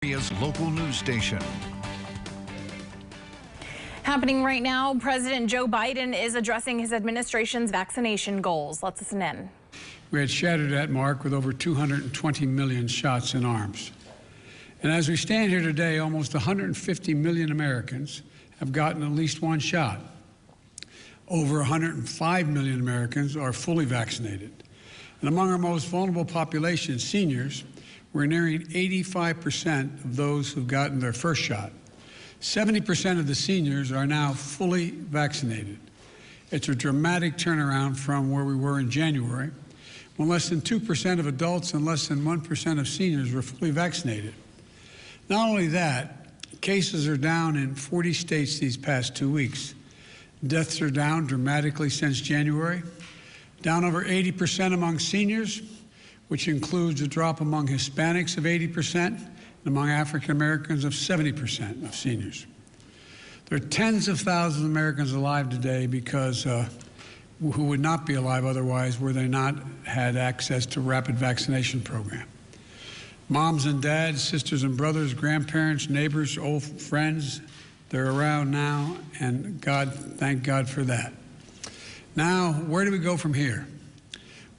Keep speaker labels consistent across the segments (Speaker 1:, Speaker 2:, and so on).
Speaker 1: Local news station.
Speaker 2: Happening right now, President Joe Biden is addressing his administration's vaccination goals. Let's listen in.
Speaker 3: We had shattered that mark with over 220 million shots in arms. And as we stand here today, almost 150 million Americans have gotten at least one shot. Over 105 million Americans are fully vaccinated. And among our most vulnerable populations, seniors, we're nearing 85% of those who've gotten their first shot. 70% of the seniors are now fully vaccinated. It's a dramatic turnaround from where we were in January, when less than 2% of adults and less than 1% of seniors were fully vaccinated. Not only that, cases are down in 40 states these past 2 weeks. Deaths are down dramatically since January, down over 80% among seniors, which includes a drop among Hispanics of 80% and among African Americans of 70% of seniors. There are tens of thousands of Americans alive today because who would not be alive otherwise were they not had access to rapid vaccination program. Moms and dads, sisters and brothers, grandparents, neighbors, old friends, they're around now, and thank God for that. Now, where do we go from here?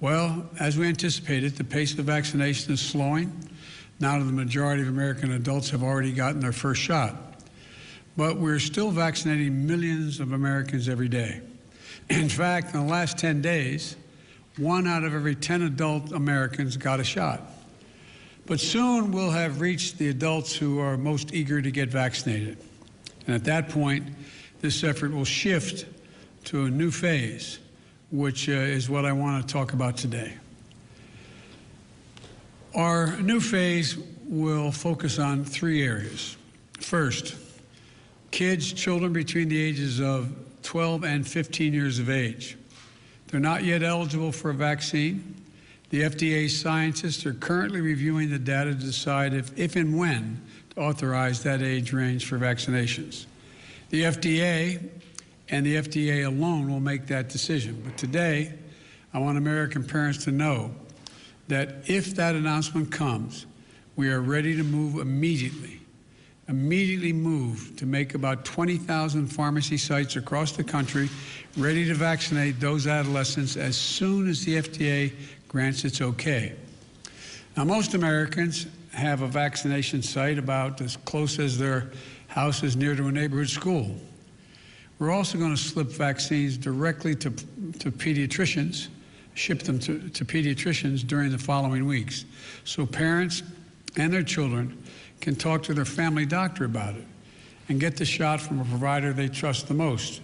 Speaker 3: Well, as we anticipated, the pace of vaccination is slowing. Now the majority of American adults have already gotten their first shot. But we're still vaccinating millions of Americans every day. In fact, in the last 10 days, 1 out of every 10 adult Americans got a shot. But soon we'll have reached the adults who are most eager to get vaccinated. And at that point, this effort will shift to a new phase, which is what I want to talk about today. Our new phase will focus on 3 areas. First, children between the ages of 12 and 15 years of age. They're not yet eligible for a vaccine. The FDA scientists are currently reviewing the data to decide if and when to authorize that age range for vaccinations. The FDA and the FDA alone will make that decision. But today, I want American parents to know that if that announcement comes, we are ready to move immediately move to make about 20,000 pharmacy sites across the country ready to vaccinate those adolescents as soon as the FDA grants its okay. Now, most Americans have a vaccination site about as close as their house is near to a neighborhood school. We're also going to slip vaccines directly to pediatricians, ship them to pediatricians during the following weeks, so parents and their children can talk to their family doctor about it and get the shot from a provider they trust the most.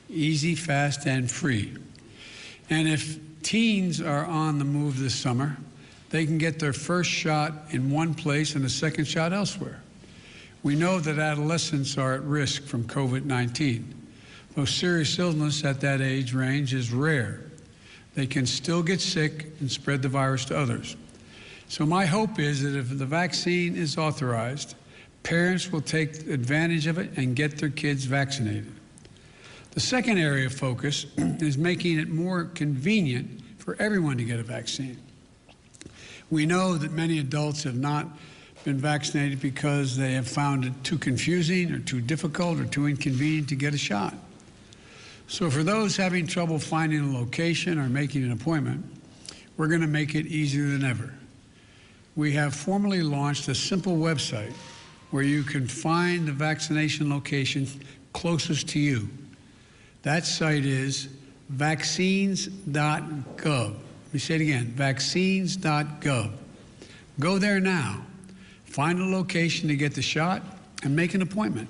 Speaker 3: Easy, fast, and free. And if teens are on the move this summer, they can get their first shot in one place and a second shot elsewhere. We know that adolescents are at risk from COVID-19. Though serious illness at that age range is rare, they can still get sick and spread the virus to others. So my hope is that if the vaccine is authorized, parents will take advantage of it and get their kids vaccinated. The second area of focus is making it more convenient for everyone to get a vaccine. We know that many adults have not been vaccinated because they have found it too confusing or too difficult or too inconvenient to get a shot. So for those having trouble finding a location or making an appointment, we're going to make it easier than ever. We have formally launched a simple website where you can find the vaccination location closest to you. That site is vaccines.gov. Let me say it again, vaccines.gov. Go there now, find a location to get the shot, and make an appointment.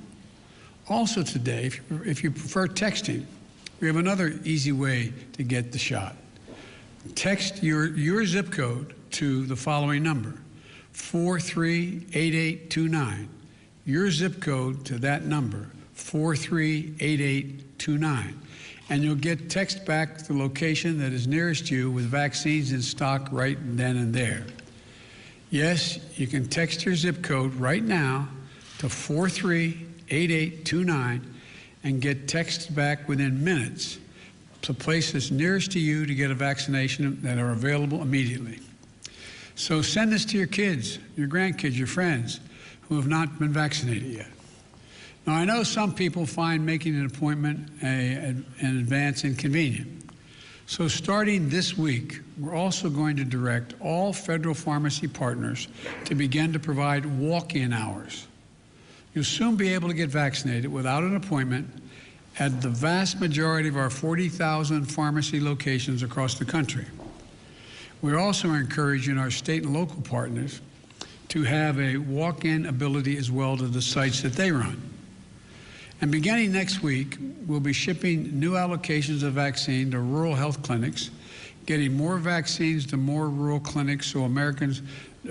Speaker 3: Also today, if you prefer texting, we have another easy way to get the shot. Text your zip code to the following number, 438829. Your zip code to that number, 438829. And you'll get text back the location that is nearest you with vaccines in stock right then and there. Yes, you can text your zip code right now to 438829 and get text back within minutes to places nearest to you to get a vaccination that are available immediately. So send this to your kids, your grandkids, your friends who have not been vaccinated yet. Now, I know some people find making an appointment in advance inconvenient. So starting this week, we're also going to direct all federal pharmacy partners to begin to provide walk-in hours. You'll soon be able to get vaccinated without an appointment at the vast majority of our 40,000 pharmacy locations across the country. We're also encouraging our state and local partners to have a walk-in ability as well to the sites that they run. And beginning next week, we'll be shipping new allocations of vaccine to rural health clinics, getting more vaccines to more rural clinics so Americans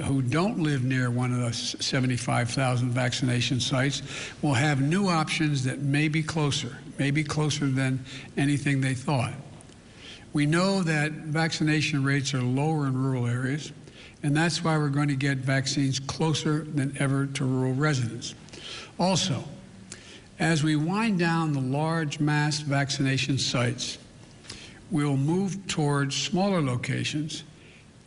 Speaker 3: who don't live near one of the 75,000 vaccination sites will have new options that may be closer than anything they thought. We know that vaccination rates are lower in rural areas, and that's why we're going to get vaccines closer than ever to rural residents. Also, as we wind down the large mass vaccination sites, we'll move towards smaller locations,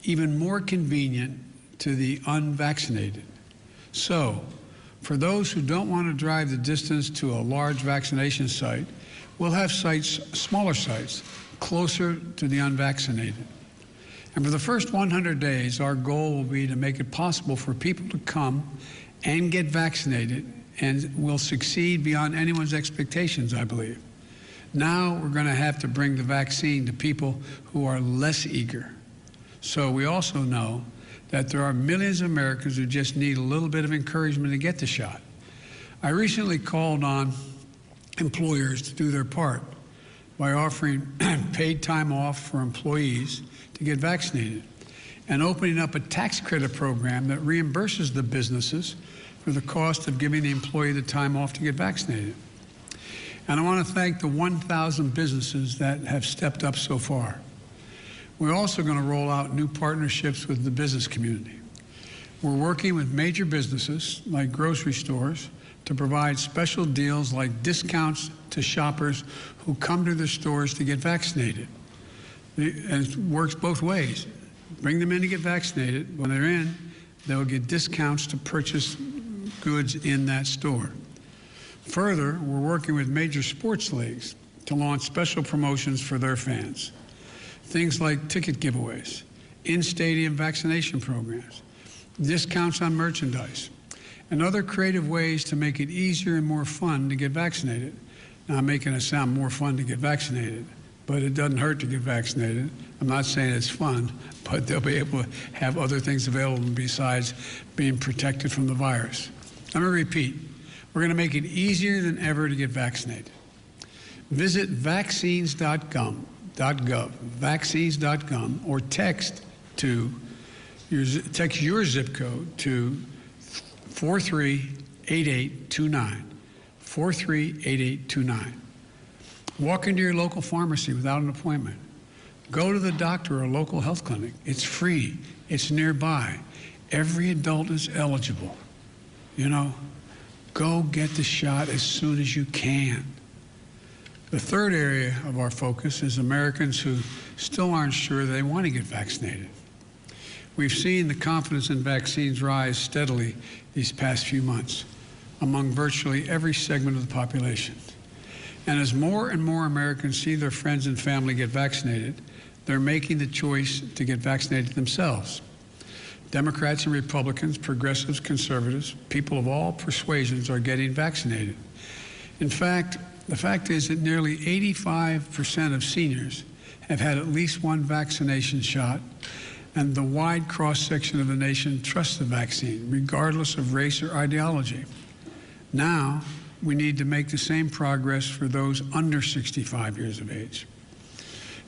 Speaker 3: even more convenient to the unvaccinated. So, for those who don't want to drive the distance to a large vaccination site, we'll have smaller sites, closer to the unvaccinated. And for the first 100 days, our goal will be to make it possible for people to come and get vaccinated, and will succeed beyond anyone's expectations, I believe. Now we're going to have to bring the vaccine to people who are less eager. So we also know that there are millions of Americans who just need a little bit of encouragement to get the shot. I recently called on employers to do their part by offering paid time off for employees to get vaccinated and opening up a tax credit program that reimburses the businesses for the cost of giving the employee the time off to get vaccinated. And I want to thank the 1,000 businesses that have stepped up so far. We're also going to roll out new partnerships with the business community. We're working with major businesses like grocery stores to provide special deals like discounts to shoppers who come to their stores to get vaccinated. And it works both ways. Bring them in to get vaccinated. When they're in, they'll get discounts to purchase goods in that store. Further, we're working with major sports leagues to launch special promotions for their fans. Things like ticket giveaways, in-stadium vaccination programs, discounts on merchandise, and other creative ways to make it easier and more fun to get vaccinated. Now, I'm making it sound more fun to get vaccinated, but it doesn't hurt to get vaccinated. I'm not saying it's fun, but they'll be able to have other things available besides being protected from the virus. Let me repeat. We're going to make it easier than ever to get vaccinated. Visit vaccines.gov, or text your zip code to 438829, 438829. Walk into your local pharmacy without an appointment. Go to the doctor or a local health clinic. It's free. It's nearby. Every adult is eligible. Go get the shot as soon as you can. The third area of our focus is Americans who still aren't sure they want to get vaccinated. We've seen the confidence in vaccines rise steadily these past few months among virtually every segment of the population. And as more and more Americans see their friends and family get vaccinated, they're making the choice to get vaccinated themselves. Democrats and Republicans, progressives, conservatives, people of all persuasions are getting vaccinated. In fact, the fact is that nearly 85% of seniors have had at least one vaccination shot, and the wide cross-section of the nation trusts the vaccine, regardless of race or ideology. Now, we need to make the same progress for those under 65 years of age.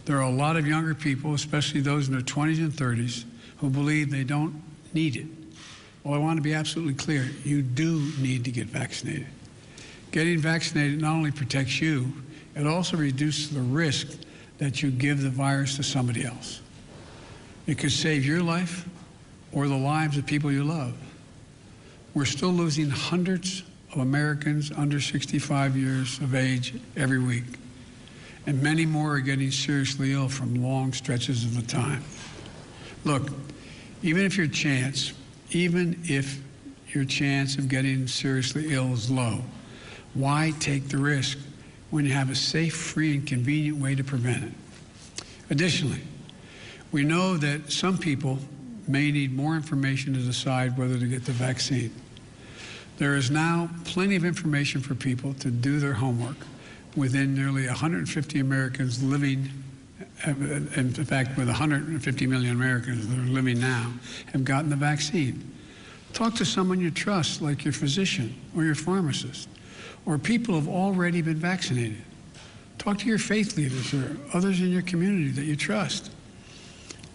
Speaker 3: There are a lot of younger people, especially those in their 20s and 30s, who believe they don't need it. Well, I want to be absolutely clear. You do need to get vaccinated. Getting vaccinated not only protects you, it also reduces the risk that you give the virus to somebody else. It could save your life or the lives of people you love. We're still losing hundreds of Americans under 65 years of age every week, and many more are getting seriously ill from long stretches of the time. Look, even if your your chance of getting seriously ill is low. Why take the risk when you have a safe, free, and convenient way to prevent it? Additionally, we know that some people may need more information to decide whether to get the vaccine. There is now plenty of information for people to do their homework within nearly 150 Americans living, in fact, with 150 million Americans that are living now, have gotten the vaccine. Talk to someone you trust, like your physician or your pharmacist, or people who have already been vaccinated. Talk to your faith leaders or others in your community that you trust.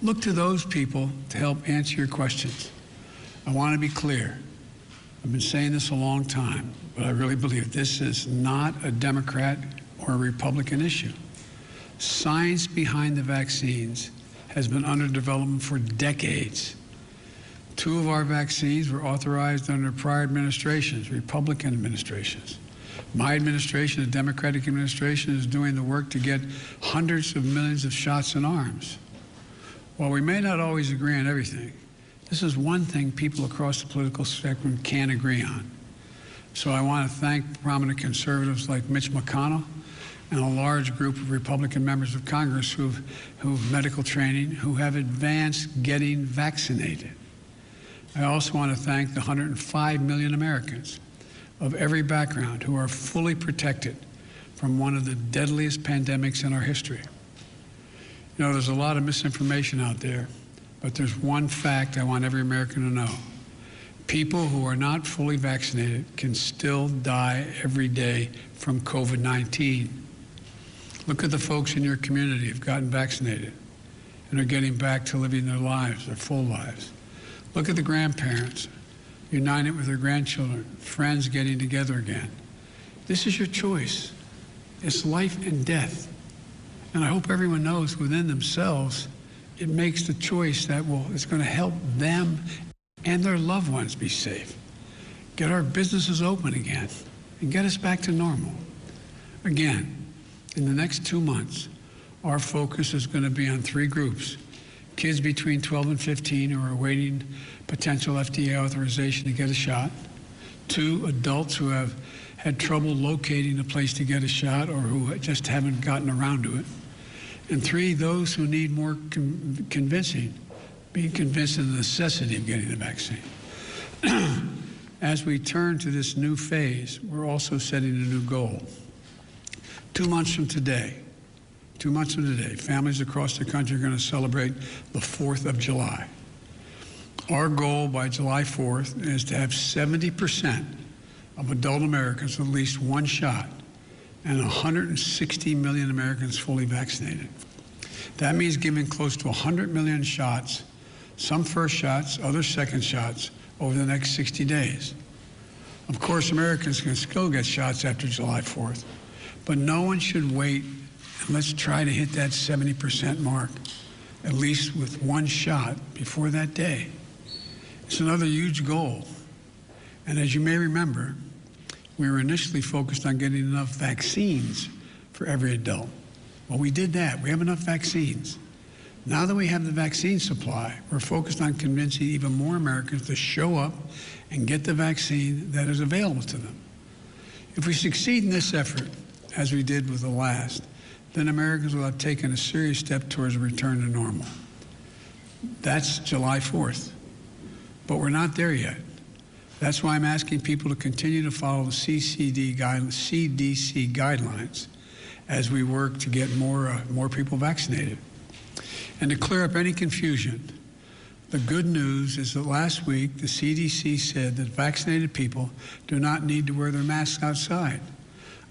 Speaker 3: Look to those people to help answer your questions. I want to be clear. I've been saying this a long time, but I really believe this is not a Democrat or a Republican issue. Science behind the vaccines has been under development for decades. 2 of our vaccines were authorized under prior administrations, Republican administrations. My administration, the Democratic administration, is doing the work to get hundreds of millions of shots in arms. While we may not always agree on everything, this is one thing people across the political spectrum can agree on. So I want to thank prominent conservatives like Mitch McConnell and a large group of Republican members of Congress who have medical training, who have advanced getting vaccinated. I also want to thank the 105 million Americans of every background who are fully protected from one of the deadliest pandemics in our history. You know, there's a lot of misinformation out there, but there's one fact I want every American to know. People who are not fully vaccinated can still die every day from COVID-19. Look at the folks in your community who've gotten vaccinated and are getting back to living their lives, their full lives. Look at the grandparents united with their grandchildren, friends getting together again. This is your choice. It's life and death. And I hope everyone knows within themselves it makes the choice that it's going to help them and their loved ones be safe, get our businesses open again, and get us back to normal. Again, in the next 2 months, our focus is going to be on 3 groups. Kids between 12 and 15 who are awaiting potential FDA authorization to get a shot. 2, adults who have had trouble locating a place to get a shot or who just haven't gotten around to it. And 3, those who need more convincing, being convinced of the necessity of getting the vaccine. As we turn to this new phase, we're also setting a new goal. 2 months from today, families across the country are going to celebrate the 4th of July. Our goal by July 4th is to have 70% of adult Americans with at least 1 shot and 160 million Americans fully vaccinated. That means giving close to 100 million shots, some first shots, others second shots, over the next 60 days. Of course, Americans can still get shots after July 4th, but no one should wait. And let's try to hit that 70% mark, at least with 1 shot before that day. It's another huge goal. And as you may remember, we were initially focused on getting enough vaccines for every adult. Well, we did that. We have enough vaccines. Now that we have the vaccine supply, we're focused on convincing even more Americans to show up and get the vaccine that is available to them. If we succeed in this effort, as we did with the last, then Americans will have taken a serious step towards a return to normal. That's July 4th. But we're not there yet. That's why I'm asking people to continue to follow the CDC guidelines as we work to get more people vaccinated. And to clear up any confusion, the good news is that last week the CDC said that vaccinated people do not need to wear their masks outside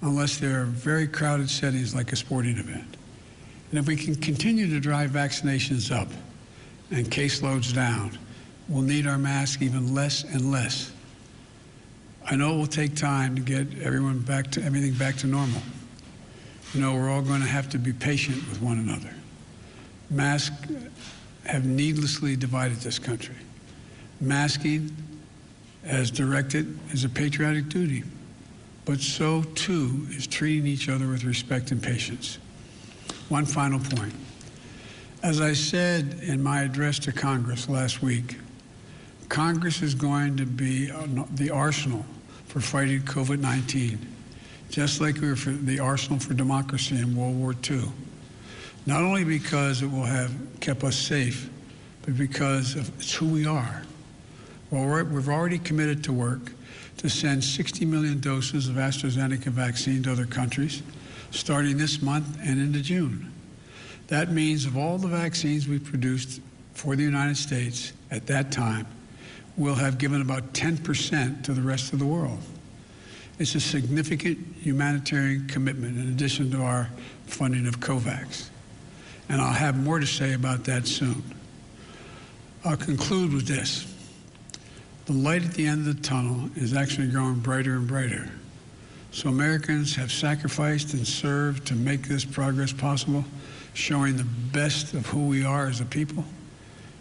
Speaker 3: unless they're very crowded settings like a sporting event. And if we can continue to drive vaccinations up and caseloads down, we'll need our masks even less and less. I know it will take time to get everything back to normal. You know, we're all going to have to be patient with one another. Masks have needlessly divided this country. Masking, as directed, is a patriotic duty, but so too is treating each other with respect and patience. One final point. As I said in my address to Congress last week, Congress is going to be the arsenal for fighting COVID-19, just like we were for the arsenal for democracy in World War II. Not only because it will have kept us safe, but because it's who we are. Well, we've already committed to work to send 60 million doses of AstraZeneca vaccine to other countries, starting this month and into June. That means of all the vaccines we produced for the United States at that time, we'll have given about 10% to the rest of the world. It's a significant humanitarian commitment in addition to our funding of COVAX. And I'll have more to say about that soon. I'll conclude with this. The light at the end of the tunnel is actually growing brighter and brighter. So Americans have sacrificed and served to make this progress possible, showing the best of who we are as a people.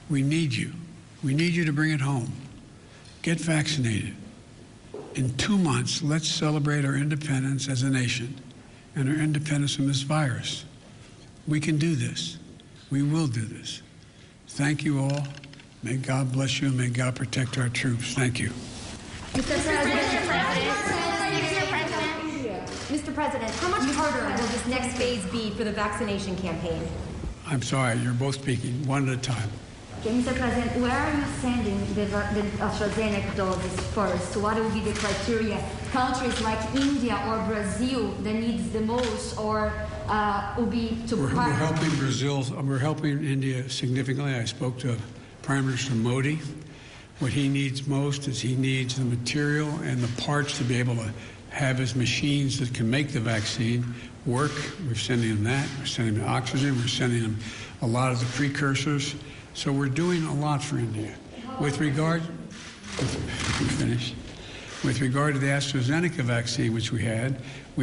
Speaker 3: We need you. We need you to bring it home. Get vaccinated. In 2 months, let's celebrate our independence as a nation and our independence from this virus. We can do this. We will do this. Thank you all. May God bless you and may God protect our troops. Thank you.
Speaker 1: Mr. President, how much harder will this next phase be for the vaccination campaign?
Speaker 3: I'm sorry, you're both speaking one at a time.
Speaker 4: Okay, Mr. President, where are you sending the AstraZeneca doses first? What will be the criteria? Countries like India or Brazil that needs the most, or will be to
Speaker 3: We're helping Brazil. We're helping India significantly. I spoke to Prime Minister Modi. What he needs most is he needs the material and the parts to be able to have his machines that can make the vaccine work. We're sending him that. We're sending him oxygen. We're sending him a lot of the precursors. So we're doing a lot for India. With regard to the AstraZeneca vaccine, which we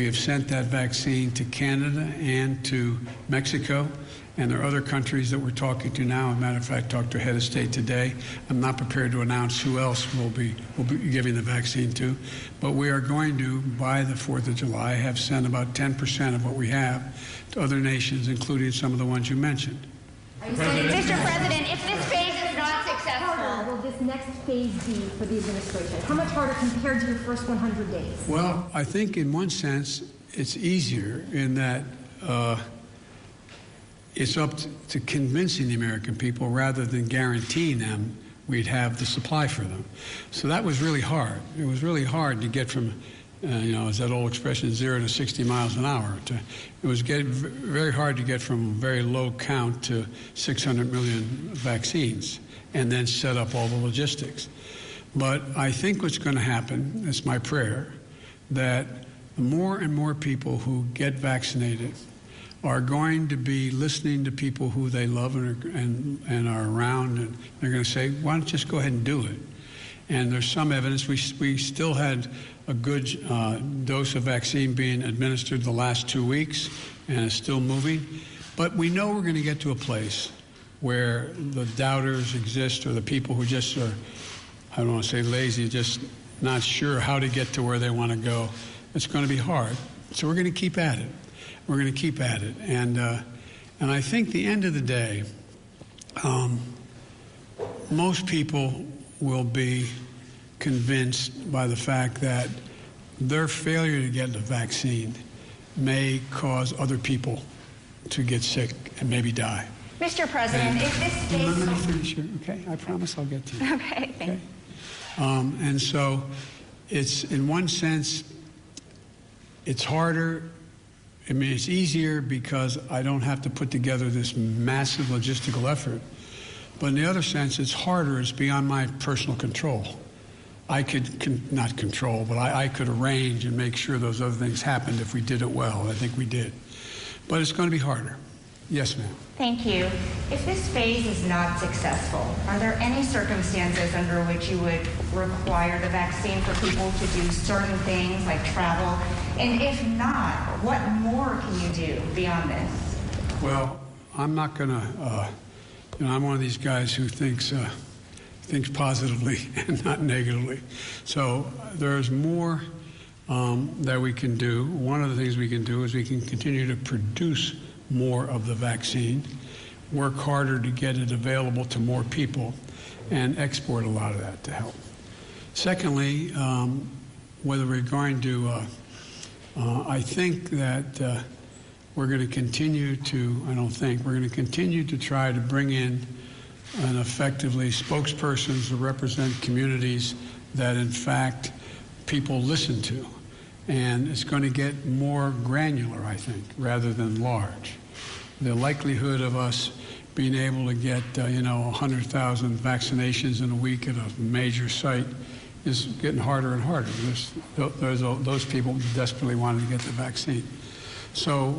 Speaker 3: have sent that vaccine to Canada and to Mexico. And there are other countries that we're talking to now. As a matter of fact, I talked to a head of state today. I'm not prepared to announce who else we'll be giving the vaccine to. But we are going to, by the 4th of July, have sent about 10% of what we have to other nations, including some of the ones you mentioned.
Speaker 5: Mr. President, if this phase is not successful,
Speaker 1: How harder will this next phase be for the administration? How much harder compared to your first 100 days?
Speaker 3: Well, I think in one sense it's easier in that it's up to convincing the American people rather than guaranteeing them we'd have the supply for them. So that was really hard. It was really hard to get from, as that old expression, 0 to 60 miles an hour. It was very hard to get from very low count to 600 million vaccines and then set up all the logistics. But I think what's going to happen, it's my prayer, that more and more people who get vaccinated are going to be listening to people who they love and are around, and they're going to say, why don't you just go ahead and do it? And there's some evidence. We still had a good dose of vaccine being administered the last 2 weeks, and it's still moving. But we know we're going to get to a place where the doubters exist, or the people who just are, I don't want to say lazy, just not sure how to get to where they want to go. It's going to be hard. So we're going to keep at it. We're going to keep at it. And I think at the end of the day, most people will be convinced by the fact that their failure to get the vaccine may cause other people to get sick and maybe die.
Speaker 5: Mr. President, if this phase...
Speaker 3: Let me finish here, okay? I promise I'll get to you.
Speaker 5: Okay, thank you.
Speaker 3: And so it's, in one sense, it's harder. I mean, it's easier because I don't have to put together this massive logistical effort. But in the other sense, it's harder. It's beyond my personal control. I could not control, but I could arrange and make sure those other things happened if we did it well. I think we did. But it's going to be harder. Yes, ma'am.
Speaker 5: Thank you. If this phase is not successful, are there any circumstances under which you would require the vaccine for people to do certain things like travel? And if not, what more can you do beyond this?
Speaker 3: Well, I'm not going to, I'm one of these guys who thinks positively and not negatively. So there's more that we can do. One of the things we can do is we can continue to produce more of the vaccine, work harder to get it available to more people. and export a lot of that to help. Secondly, whether we're going to, I think that we're going to continue to, we're going to continue to try to bring in and effectively spokespersons to represent communities that in fact people listen to. And it's going to get more granular, I think, rather than large. The likelihood of us being able to get, 100,000 vaccinations in a week at a major site is getting harder and harder. There's those people desperately wanting to get the vaccine. So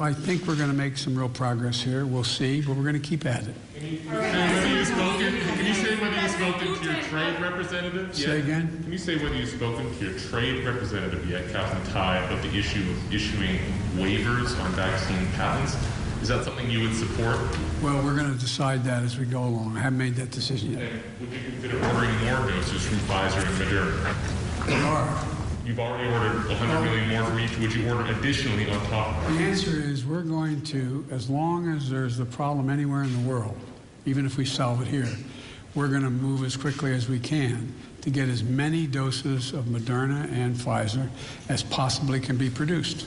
Speaker 3: I think we're going to make some real progress here. We'll see, but we're going to keep at it.
Speaker 6: Can you say whether you've spoken to your trade representative yet?
Speaker 3: Say again?
Speaker 6: Can you say whether you've spoken to your trade representative yet, Captain Tai, about the issue of issuing waivers on vaccine patents? Is that something you would support?
Speaker 3: Well, we're going to decide that as we go along. I haven't made that decision yet.
Speaker 6: And would you consider ordering more doses from Pfizer and Moderna?
Speaker 3: We are.
Speaker 6: You've already ordered 100 million more from each. Would you order additionally on top of that?
Speaker 3: The answer is we're going to, as long as there's a problem anywhere in the world, even if we solve it here, we're going to move as quickly as we can to get as many doses of Moderna and Pfizer as possibly can be produced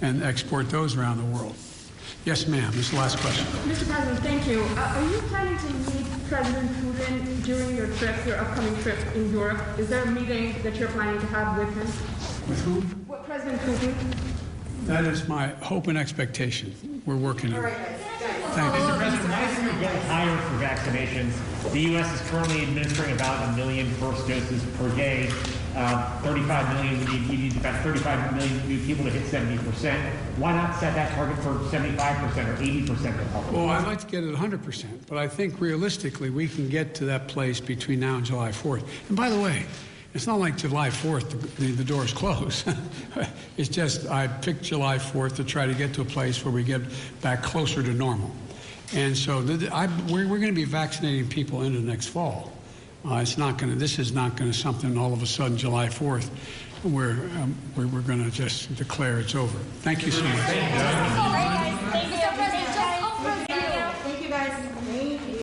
Speaker 3: and export those around the world. Yes, ma'am. This is the last question.
Speaker 7: Mr. President, thank you. Are you planning to meet President Putin during your trip, your upcoming trip in Europe? Is there a meeting that you're planning to have with him?
Speaker 3: With whom?
Speaker 7: With President Putin?
Speaker 3: That is my hope and expectation. We're working on it. Thank you.
Speaker 8: Mr. President, why is it going higher for vaccinations? The U.S. is currently administering about 1 million first doses per day. 35 million, we need about 35 million new people to hit 70%. Why not set that target for 75% or 80% of the public?
Speaker 3: Well, I'd like to get it 100%, but I think realistically we can get to that place between now and July 4th. And by the way, it's not like July 4th, the doors close. It's just I picked July 4th to try to get to a place where we get back closer to normal. And so we're going to be vaccinating people into next fall. This is not going to something all of a sudden July 4th where we're going to just declare it's over. Thank you so much.
Speaker 1: Mr. President,